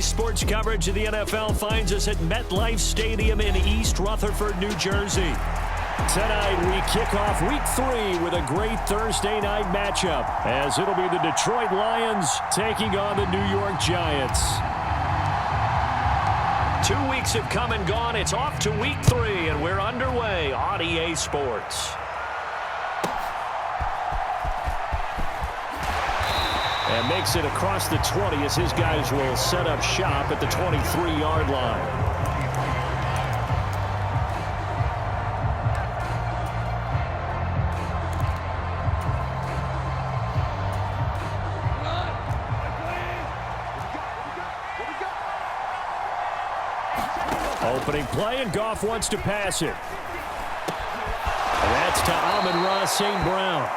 Today's sports coverage of the NFL finds us at MetLife Stadium in East Rutherford, New Jersey. Tonight, we kick off Week 3 with a great Thursday night matchup, as it'll be the Detroit Lions taking on the New York Giants. 2 weeks have come and gone. It's off to Week 3, and we're underway on EA Sports. And makes it across the 20 as his guys will set up shop at the 23-yard line. Opening play, and Goff wants to pass it. And that's to Amon-Ra St. Brown.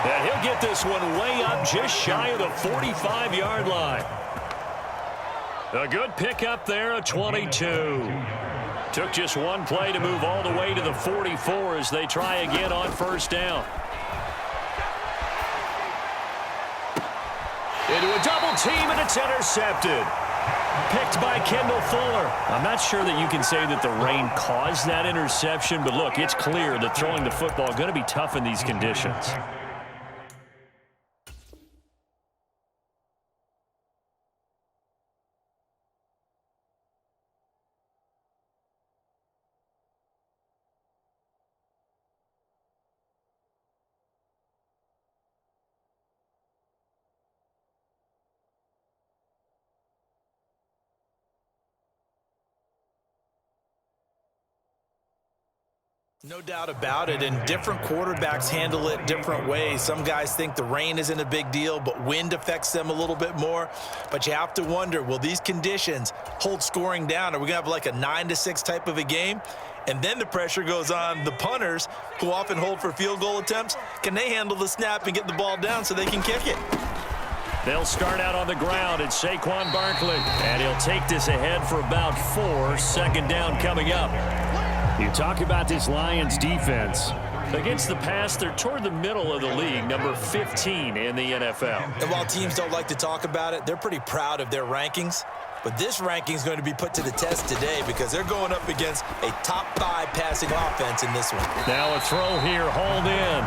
And he'll get this one way up just shy of the 45-yard line. A good pickup there, a 22. Took just one play to move all the way to the 44 as they try again on first down. Into a double team, and it's intercepted. Picked by Kendall Fuller. I'm not sure that you can say that the rain caused that interception, but look, it's clear that throwing the football is going to be tough in these conditions. No doubt about it, and different quarterbacks handle it different ways. Some guys think the rain isn't a big deal, but wind affects them a little bit more. But you have to wonder, will these conditions hold scoring down? Are we going to have like a 9-6 type of a game? And then the pressure goes on the punters, who often hold for field goal attempts. Can they handle the snap and get the ball down so they can kick it? They'll start out on the ground. It's Saquon Barkley, and he'll take this ahead for about 4. Second down coming up. You talk about this Lions defense. Against the pass, they're toward the middle of the league, number 15 in the NFL. And while teams don't like to talk about it, they're pretty proud of their rankings. But this ranking is going to be put to the test today because they're going up against a top 5 passing offense in this one. Now a throw here, hauled in.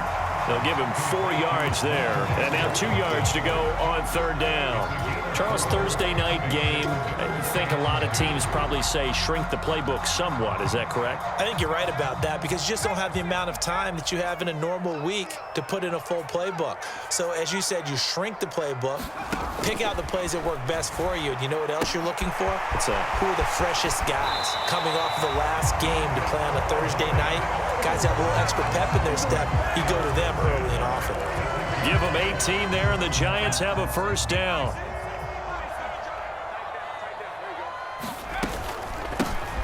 They'll give him 4 yards there. And now 2 yards to go on third down. Charles, Thursday night game, I think a lot of teams probably say shrink the playbook somewhat. Is that correct? I think you're right about that because you just don't have the amount of time that you have in a normal week to put in a full playbook. So as you said, you shrink the playbook, pick out the plays that work best for you. And you know what else you're looking for? Who are the freshest guys coming off of the last game to play on a Thursday night? Guys have a little extra pep in their step. You go to them early and often. Give them 18 there, and the Giants have a first down.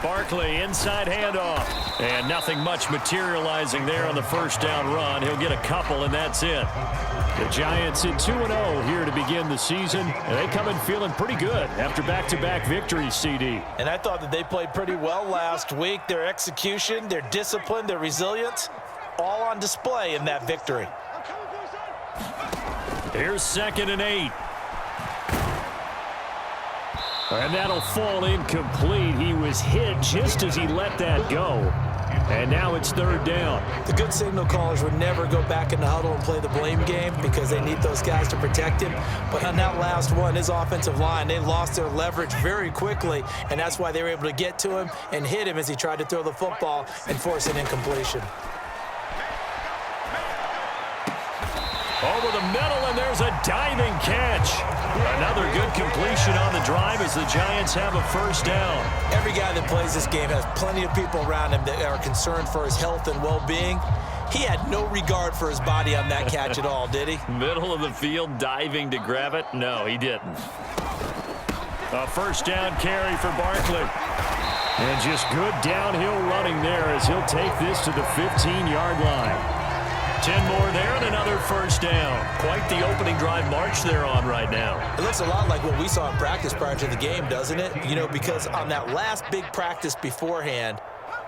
Barkley, inside handoff. And nothing much materializing there on the first down run. He'll get a couple, and that's it. The Giants at 2-0 here to begin the season. And they come in feeling pretty good after back-to-back victories, CD. And I thought that they played pretty well last week. Their execution, their discipline, their resilience, all on display in that victory. Here's 2nd and 8. And that'll fall incomplete. He was hit just as he let that go. And now it's third down. The good signal callers would never go back in the huddle and play the blame game because they need those guys to protect him. But on that last one, his offensive line, they lost their leverage very quickly, and that's why they were able to get to him and hit him as he tried to throw the football and force an incompletion. Over the middle, and there's a diving catch. Another good completion on the drive as the Giants have a first down. Every guy that plays this game has plenty of people around him that are concerned for his health and well-being. He had no regard for his body on that catch at all, did he? Middle of the field, diving to grab it? No, he didn't. A first down carry for Barkley. And just good downhill running there as he'll take this to the 15-yard line. 10 more there and another first down. Quite the opening drive march they're on right now. It looks a lot like what we saw in practice prior to the game, doesn't it? You know, because on that last big practice beforehand,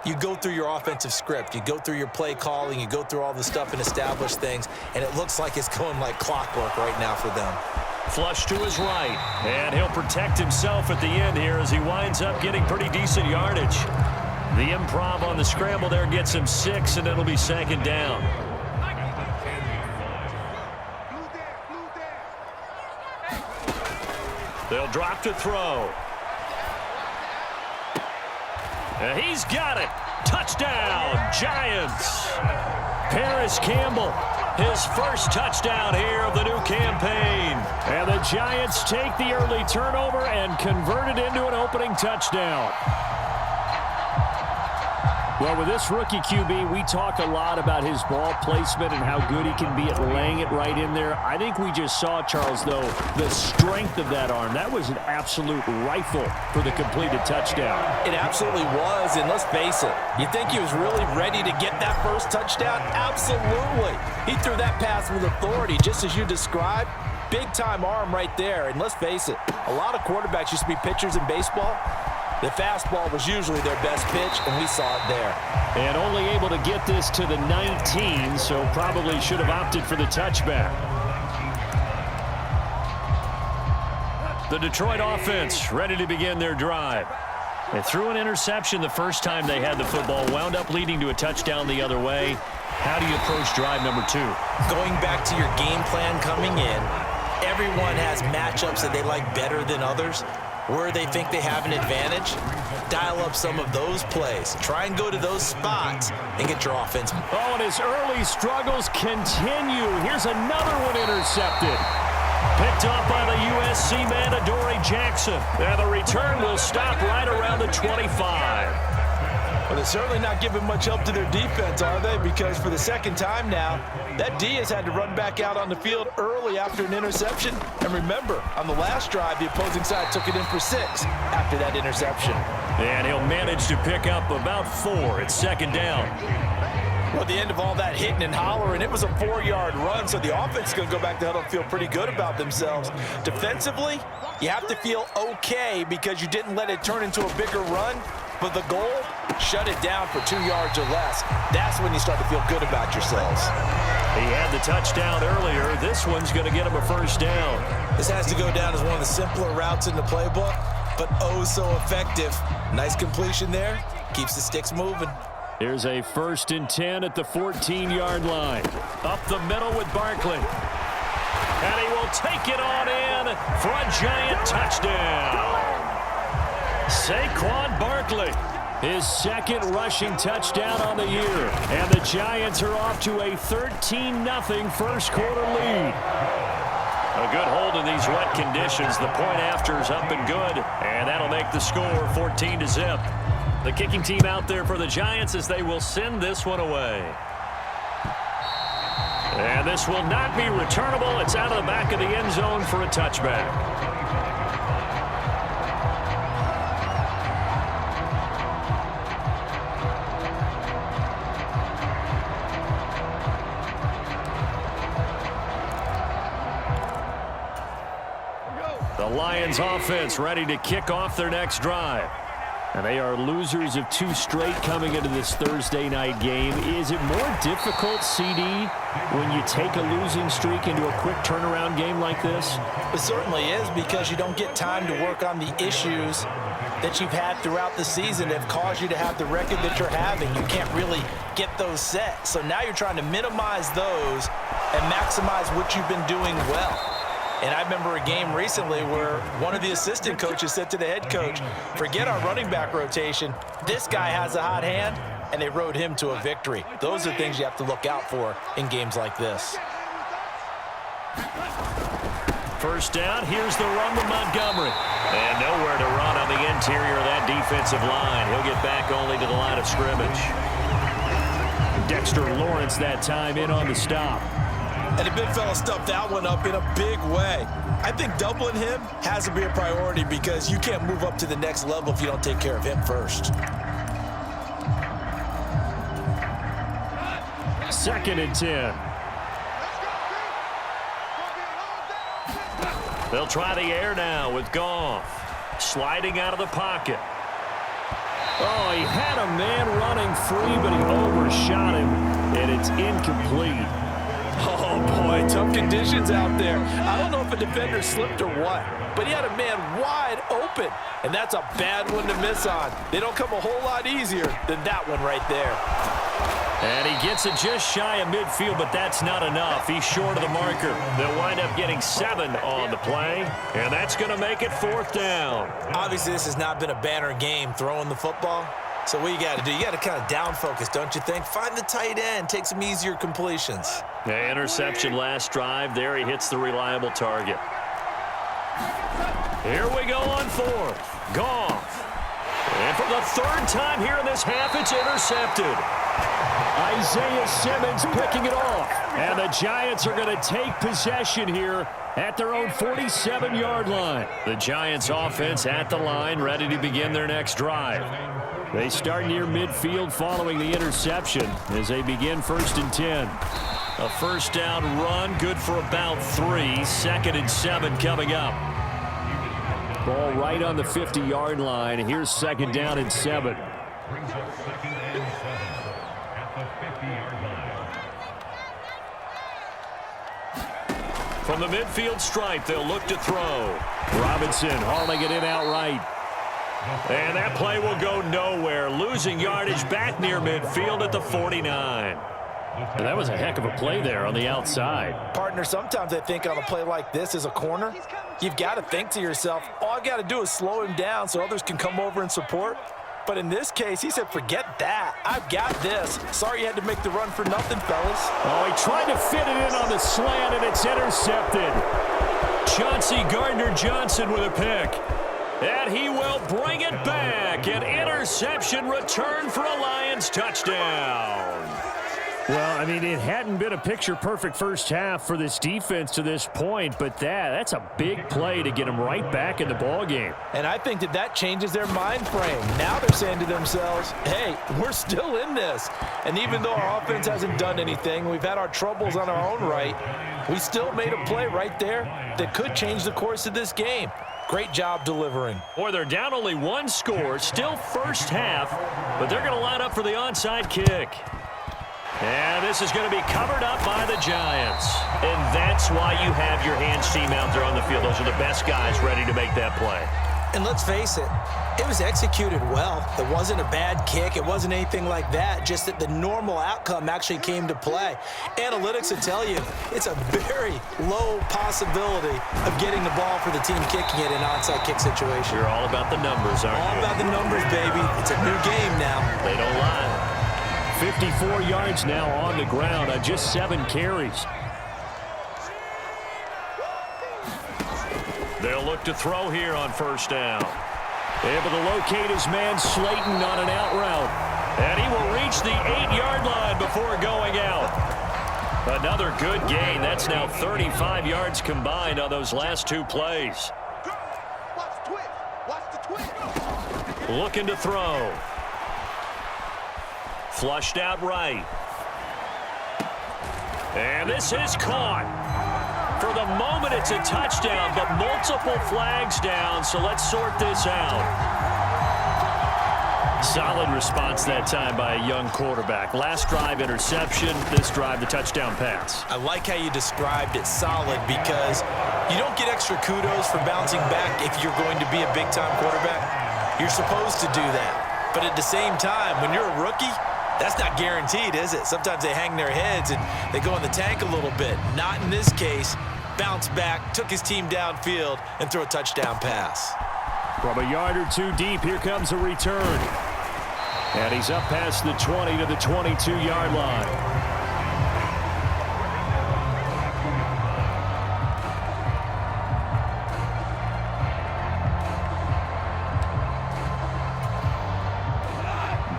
you go through your offensive script. You go through your play calling. You go through all the stuff and establish things. And it looks like it's going like clockwork right now for them. Flush to his right. And he'll protect himself at the end here as he winds up getting pretty decent yardage. The improv on the scramble there gets him 6, and it'll be 2nd down. They'll drop to throw. And he's got it. Touchdown, Giants. Paris Campbell, his first touchdown here of the new campaign. And the Giants take the early turnover and convert it into an opening touchdown. Well, with this rookie QB, we talk a lot about his ball placement and how good he can be at laying it right in there. I think we just saw, Charles, though, the strength of that arm. That was an absolute rifle for the completed touchdown. It absolutely was, and let's face it, you think he was really ready to get that first touchdown? Absolutely. He threw that pass with authority, just as you described. Big-time arm right there, and let's face it, a lot of quarterbacks used to be pitchers in baseball. The fastball was usually their best pitch, and we saw it there. And only able to get this to the 19, so probably should have opted for the touchback. The Detroit offense ready to begin their drive. They threw an interception the first time they had the football, wound up leading to a touchdown the other way. How do you approach drive number 2? Going back to your game plan coming in, everyone has matchups that they like better than others. Where they think they have an advantage, dial up some of those plays. Try and go to those spots and get your offense. Oh, and his early struggles continue. Here's another one intercepted. Picked up by the USC man, Adoree Jackson. And the return will stop right around the 25. Well, they're certainly not giving much help to their defense, are they? Because for the second time now, that D has had to run back out on the field early after an interception. And remember, on the last drive, the opposing side took it in for 6 after that interception. And he'll manage to pick up about 4. It's 2nd down. Well, at the end of all that hitting and hollering, it was a 4-yard run, so the offense is going to go back to huddle and feel pretty good about themselves. Defensively, you have to feel okay because you didn't let it turn into a bigger run. But the goal, shut it down for 2 yards or less. That's when you start to feel good about yourselves. He had the touchdown earlier. This one's going to get him a 1st down. This has to go down as one of the simpler routes in the playbook, but oh so effective. Nice completion there. Keeps the sticks moving. Here's a 1st and 10 at the 14-yard line. Up the middle with Barkley. And he will take it on in for a Giant touchdown. Saquon Barkley, his 2nd rushing touchdown on the year. And the Giants are off to a 13-0 first quarter lead. A good hold in these wet conditions. The point after is up and good. And that'll make the score 14-0. The kicking team out there for the Giants as they will send this one away. And this will not be returnable. It's out of the back of the end zone for a touchback. The Lions offense ready to kick off their next drive. And they are losers of 2 straight coming into this Thursday night game. Is it more difficult, CD, when you take a losing streak into a quick turnaround game like this? It certainly is, because you don't get time to work on the issues that you've had throughout the season that have caused you to have the record that you're having. You can't really get those set. So now you're trying to minimize those and maximize what you've been doing well. And I remember a game recently where one of the assistant coaches said to the head coach, forget our running back rotation. This guy has a hot hand, and they rode him to a victory. Those are things you have to look out for in games like this. 1st down, here's the run to Montgomery. And nowhere to run on the interior of that defensive line. He'll get back only to the line of scrimmage. Dexter Lawrence that time in on the stop. And the big fella stuffed that one up in a big way. I think doubling him has to be a priority because you can't move up to the next level if you don't take care of him first. 2nd and 10. They'll try the air now with Goff. Sliding out of the pocket. Oh, he had a man running free, but he overshot him, and it's incomplete. Oh, Oh, boy, tough conditions out there. I don't know if a defender slipped or what, but he had a man wide open, and that's a bad one to miss on. They don't come a whole lot easier than that one right there. And he gets it just shy of midfield, but that's not enough. He's short of the marker. They'll wind up getting 7 on the play, and that's going to make it 4th down. Obviously, this has not been a banner game throwing the football. So what you got to do, you got to kind of down focus, don't you think? Find the tight end, take some easier completions. The interception last drive. There he hits the reliable target. Here we go on 4th. Goff. And for the 3rd time here in this half, it's intercepted. Isaiah Simmons picking it off. And the Giants are going to take possession here at their own 47-yard line. The Giants offense at the line, ready to begin their next drive. They start near midfield following the interception as they begin 1st and 10. A first down run, good for about 3. 2nd and 7 coming up. Ball right on the 50-yard line. Here's 2nd down and 7. From the midfield stripe, they'll look to throw. Robinson hauling it in outright. And that play will go nowhere. Losing yardage back near midfield at the 49. And that was a heck of a play there on the outside. Partner, sometimes I think on a play like this as a corner, you've got to think to yourself, all I've got to do is slow him down so others can come over and support. But in this case, he said, forget that. I've got this. Sorry you had to make the run for nothing, fellas. Oh, he tried to fit it in on the slant, and it's intercepted. Chauncey Gardner-Johnson with a pick. And he will bring it back. An interception return for a Lions touchdown. Well, I mean, it hadn't been a picture-perfect first half for this defense to this point, but that's a big play to get them right back in the ballgame. And I think that changes their mind frame. Now they're saying to themselves, hey, we're still in this. And even though our offense hasn't done anything, we've had our troubles on our own right, we still made a play right there that could change the course of this game. Great job delivering. Boy, they're down only 1 score, still first half, but they're going to line up for the onside kick. And this is going to be covered up by the Giants. And that's why you have your hands team out there on the field. Those are the best guys ready to make that play. And let's face it, it was executed well. It wasn't a bad kick. It wasn't anything like that, just that the normal outcome actually came to play. Analytics will tell you it's a very low possibility of getting the ball for the team kicking it in an onside kick situation. You're all about the numbers, aren't you? All about the numbers, baby. It's a new game now. They don't lie. 54 yards now on the ground on just 7 carries. They'll look to throw here on first down. Able to locate his man Slayton on an out route. And he will reach the 8-yard line before going out. Another good gain. That's now 35 yards combined on those last 2 plays. Looking to throw. Flushed out right. And this is caught. For the moment, it's a touchdown, but multiple flags down, so let's sort this out. Solid response that time by a young quarterback. Last drive, interception. This drive, the touchdown pass. I like how you described it, solid, because you don't get extra kudos for bouncing back if you're going to be a big-time quarterback. You're supposed to do that. But at the same time, when you're a rookie, that's not guaranteed, is it? Sometimes they hang their heads and they go in the tank a little bit. Not in this case. Bounce back, took his team downfield, and threw a touchdown pass. From a yard or 2 deep, here comes a return. And he's up past the 20 to the 22-yard line.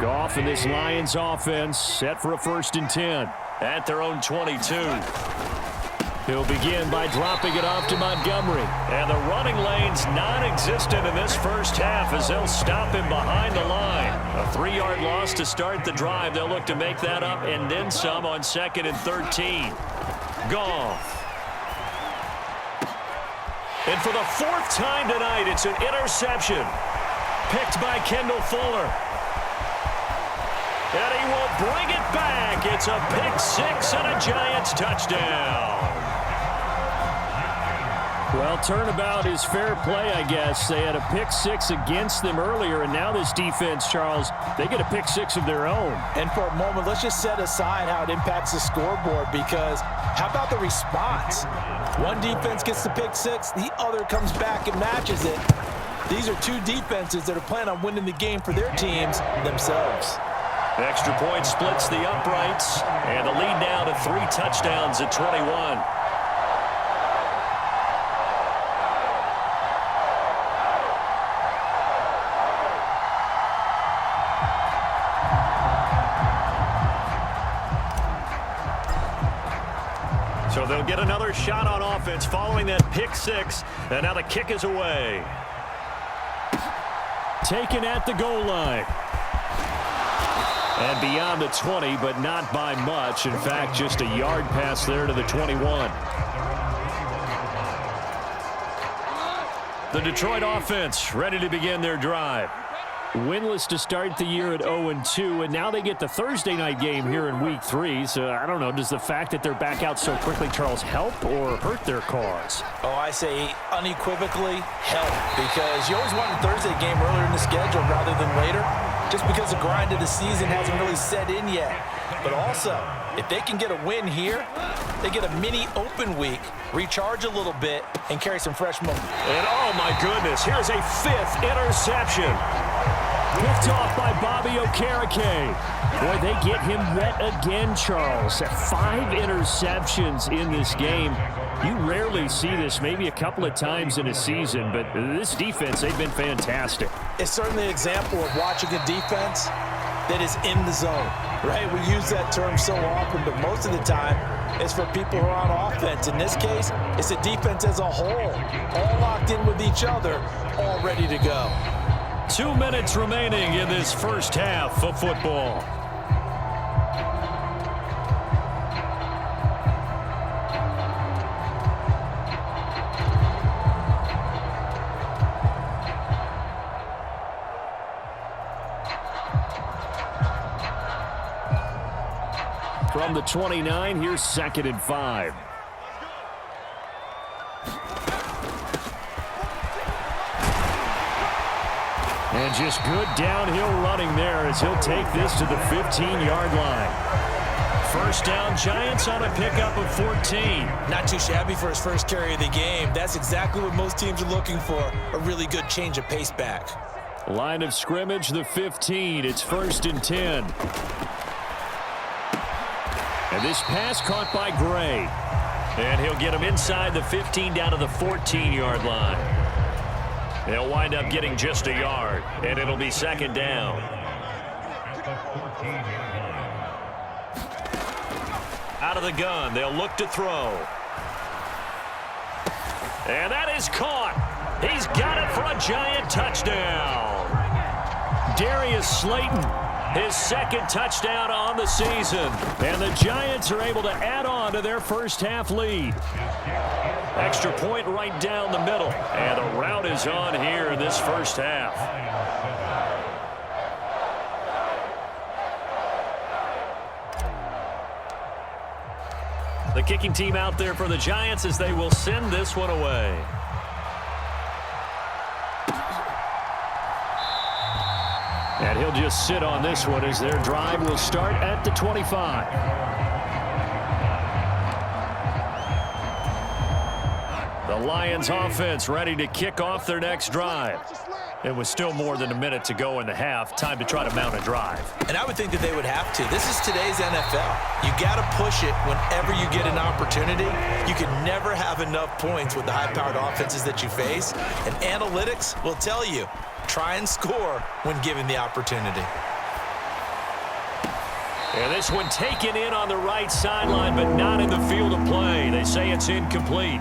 Goff and this Lions offense set for a 1st and 10 at their own 22. He'll begin by dropping it off to Montgomery. And the running lane's non-existent in this first half as they'll stop him behind the line. A 3-yard loss to start the drive. They'll look to make that up and then some on 2nd and 13. Goff. And for the 4th time tonight, it's an interception. Picked by Kendall Fuller. And he will bring it back. It's a pick six and a Giants touchdown. Well, turnabout is fair play, I guess. They had a pick six against them earlier, and now this defense, Charles, they get a pick six of their own. And for a moment, let's just set aside how it impacts the scoreboard, because how about the response? One defense gets the pick six, the other comes back and matches it. These are two defenses that are planning on winning the game for their teams themselves. Extra point splits the uprights, and the lead now to 3 touchdowns at 21. So they'll get another shot on offense following that pick six, and now the kick is away. Taken at the goal line. And beyond the 20, but not by much. In fact, just a yard pass there to the 21. The Detroit offense ready to begin their drive. Winless to start the year at 0-2, and now they get the Thursday night game here in Week 3. So, I don't know, does the fact that they're back out so quickly, Charles, help or hurt their cause? Oh, I say unequivocally help, because you always want a Thursday game earlier in the schedule rather than later, just because the grind of the season hasn't really set in yet. But also, if they can get a win here, they get a mini open week, recharge a little bit, and carry some fresh momentum. And oh my goodness, here's a 5th interception. Picked off by Bobby Okereke. Boy, they get him yet again, Charles. 5 interceptions in this game. You rarely see this, maybe a couple of times in a season, but this defense, they've been fantastic. It's certainly an example of watching a defense that is in the zone, right? We use that term so often, but most of the time it's for people who are on offense. In this case, it's a defense as a whole, all locked in with each other, all ready to go. 2 minutes remaining in this first half of football. From the 29, here's 2nd and 5. And just good downhill running there as he'll take this to the 15-yard line. First down, Giants on a pickup of 14. Not too shabby for his first carry of the game. That's exactly what most teams are looking for, a really good change of pace back. Line of scrimmage, the 15. It's 1st and 10. And this pass caught by Gray. And he'll get him inside the 15 down to the 14-yard line. They'll wind up getting just a yard, and it'll be 2nd down. Out of the gun, they'll look to throw. And that is caught. He's got it for a Giant touchdown. Darius Slayton, his 2nd touchdown on the season. And the Giants are able to add on to their first half lead. Extra point right down the middle. And the route is on here in this first half. The kicking team out there for the Giants as they will send this one away. And he'll just sit on this one as their drive will start at the 25. The Lions offense ready to kick off their next drive. It was still more than a minute to go in the half. Time to try to mount a drive. And I would think that they would have to. This is today's NFL. You got to push it whenever you get an opportunity. You can never have enough points with the high-powered offenses that you face. And analytics will tell you, try and score when given the opportunity. And this one taken in on the right sideline, but not in the field of play. They say it's incomplete.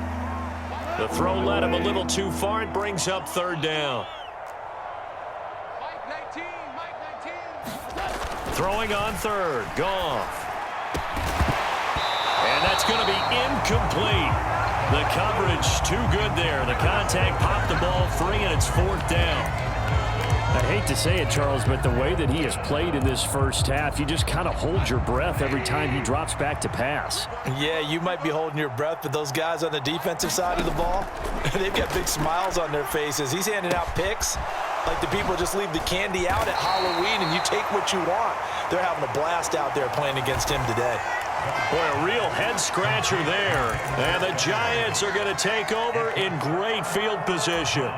The throw led him a little too far. It brings up 3rd down. Throwing on 3rd. Goff. And that's going to be incomplete. The coverage too good there. The contact popped the ball free, and it's 4th down. I hate hate to say it, Charles, but the way that he has played in this first half, you just kind of hold your breath every time he drops back to pass. Yeah, you might be holding your breath, but those guys on the defensive side of the ball, they've got big smiles on their faces. He's handing out picks like the people just leave the candy out at Halloween and you take what you want. They're having a blast out there playing against him today. Boy, a real head-scratcher there. And the Giants are going to take over in great field position.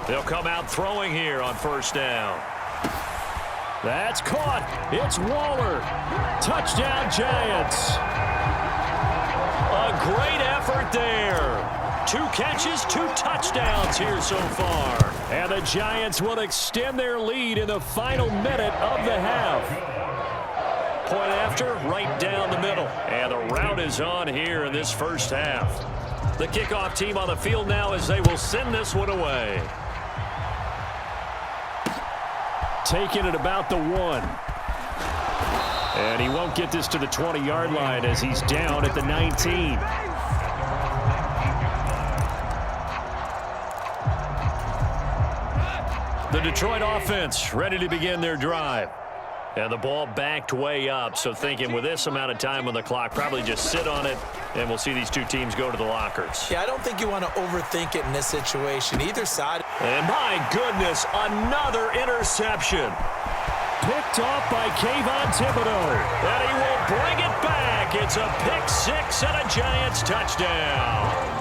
They'll come out throwing here on first down. That's caught. It's Waller. Touchdown, Giants. A great effort there. 2 catches, 2 touchdowns here so far. And the Giants will extend their lead in the final minute of the half. Point after, right down the middle. And the route is on here in this first half. The kickoff team on the field now as they will send this one away. Taking it about the 1. And he won't get this to the 20-yard line as he's down at the 19. The Detroit offense ready to begin their drive. And the ball backed way up, so thinking with this amount of time on the clock, probably just sit on it, and we'll see these two teams go to the lockers. Yeah, I don't think you want to overthink it in this situation. Either side. And my goodness, another interception. Picked off by Kayvon Thibodeau. And he will bring it back. It's a pick 6 and a Giants touchdown.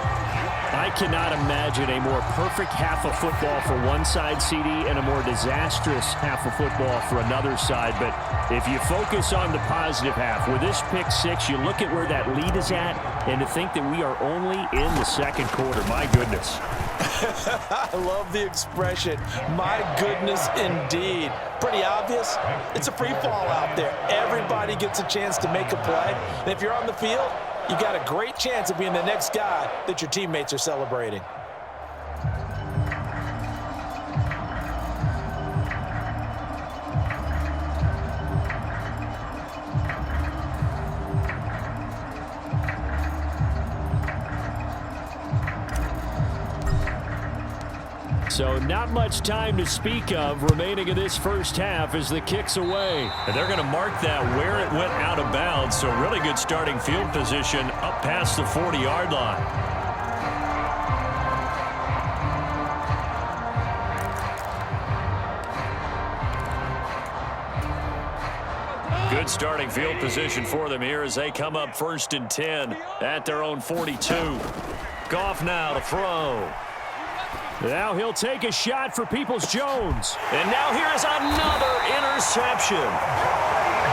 I cannot imagine a more perfect half of football for one side, CD, and a more disastrous half of football for another side. But if you focus on the positive half, with this pick 6, you look at where that lead is at, and to think that we are only in the second quarter. My goodness. I love the expression, my goodness indeed. Pretty obvious. It's a free fall out there. Everybody gets a chance to make a play. And if you're on the field, you got a great chance of being the next guy that your teammates are celebrating. So not much time to speak of remaining in this first half as the kick's away. And they're going to mark that where it went out of bounds. So really good starting field position up past the 40-yard line. Good starting field position for them here as they come up 1st and 10 at their own 42. Goff now to throw. Now he'll take a shot for Peoples-Jones. And now here is another interception.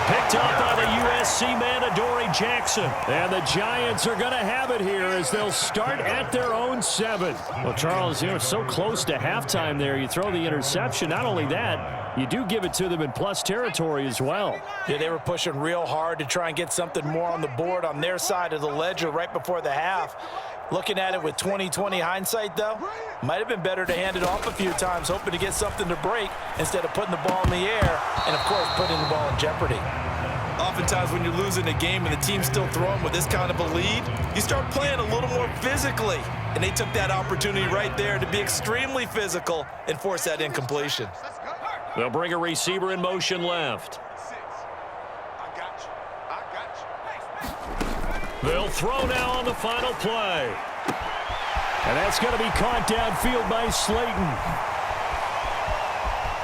Picked up by the USC man, Adoree Jackson. And the Giants are going to have it here as they'll start at their own 7. Well, Charles, you know, so close to halftime there. You throw the interception. Not only that, you do give it to them in plus territory as well. Yeah, they were pushing real hard to try and get something more on the board on their side of the ledger right before the half. Looking at it with 20/20 hindsight, though, might have been better to hand it off a few times, hoping to get something to break instead of putting the ball in the air and, of course, putting the ball in jeopardy. Oftentimes when you're losing a game and the team's still throwing with this kind of a lead, you start playing a little more physically. And they took that opportunity right there to be extremely physical and force that incompletion. They'll bring a receiver in motion left. They'll throw now on the final play. And that's going to be caught downfield by Slayton.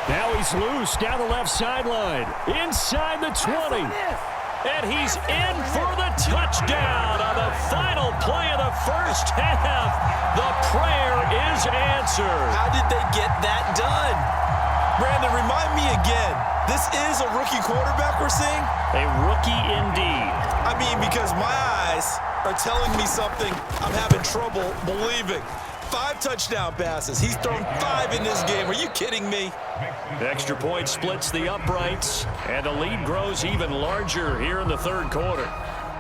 Now he's loose down the left sideline. Inside the 20. And he's in for the touchdown on the final play of the first half. The prayer is answered. How did they get that done? Brandon, remind me again. This is a rookie quarterback we're seeing? A rookie indeed. I mean, because my eyes are telling me something I'm having trouble believing. 5 touchdown passes. He's thrown 5 in this game. Are you kidding me? Extra point splits the uprights, and the lead grows even larger here in the third quarter.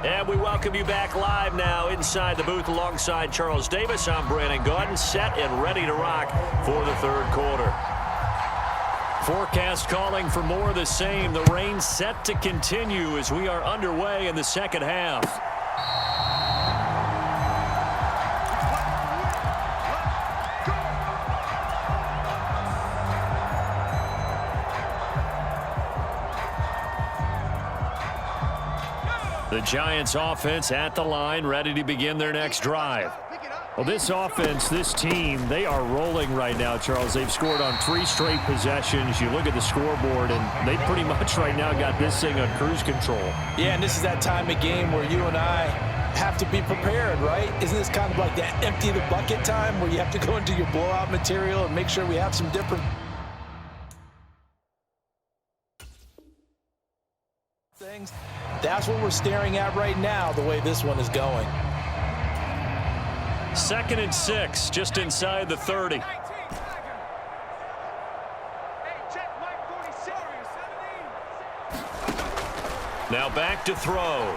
And we welcome you back live now inside the booth alongside Charles Davis. I'm Brandon Gaudin, set and ready to rock for the third quarter. Forecast calling for more of the same. The rain set to continue as we are underway in the second half. The Giants offense at the line, ready to begin their next drive. Well, this offense, this team, they are rolling right now, Charles. They've scored on 3 straight possessions. You look at the scoreboard, and they pretty much right now got this thing on cruise control. Yeah, and this is that time of game where you and I have to be prepared, right? Isn't this kind of like that empty the bucket time where you have to go into your blowout material and make sure we have some different things? That's what we're staring at right now, the way this one is going. 2nd and 6, just inside the 30. Now back to throw.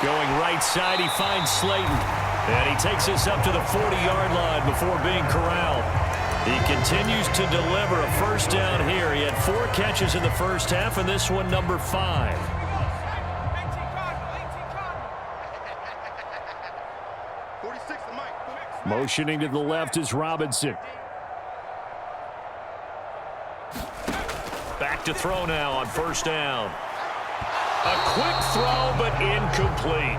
Going right side, he finds Slayton. And he takes us up to the 40-yard line before being corralled. He continues to deliver a first down here. He had 4 catches in the first half, and this one number 5. Motioning to the left is Robinson. Back to throw now on first down. A quick throw, but incomplete.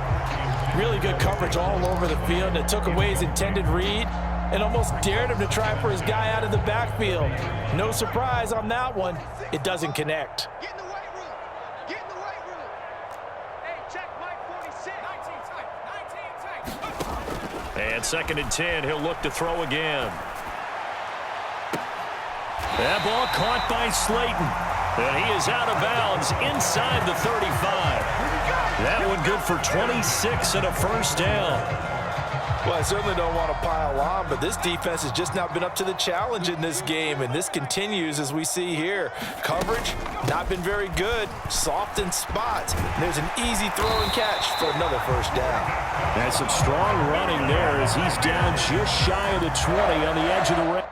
Really good coverage all over the field. It took away his intended read and almost dared him to try for his guy out of the backfield. No surprise on that one. It doesn't connect. Get in the weight room. Get in the weight room. Hey, check Mike 46. 19 tight. And 2nd and 10, he'll look to throw again. That ball caught by Slayton. And he is out of bounds inside the 35. That one good for 26 and a first down. Well, I certainly don't want to pile on, but this defense has just not been up to the challenge in this game, and this continues as we see here. Coverage, not been very good. Soft in spots. There's an easy throw and catch for another first down. That's some strong running there as he's down just shy of the 20 on the edge of the red.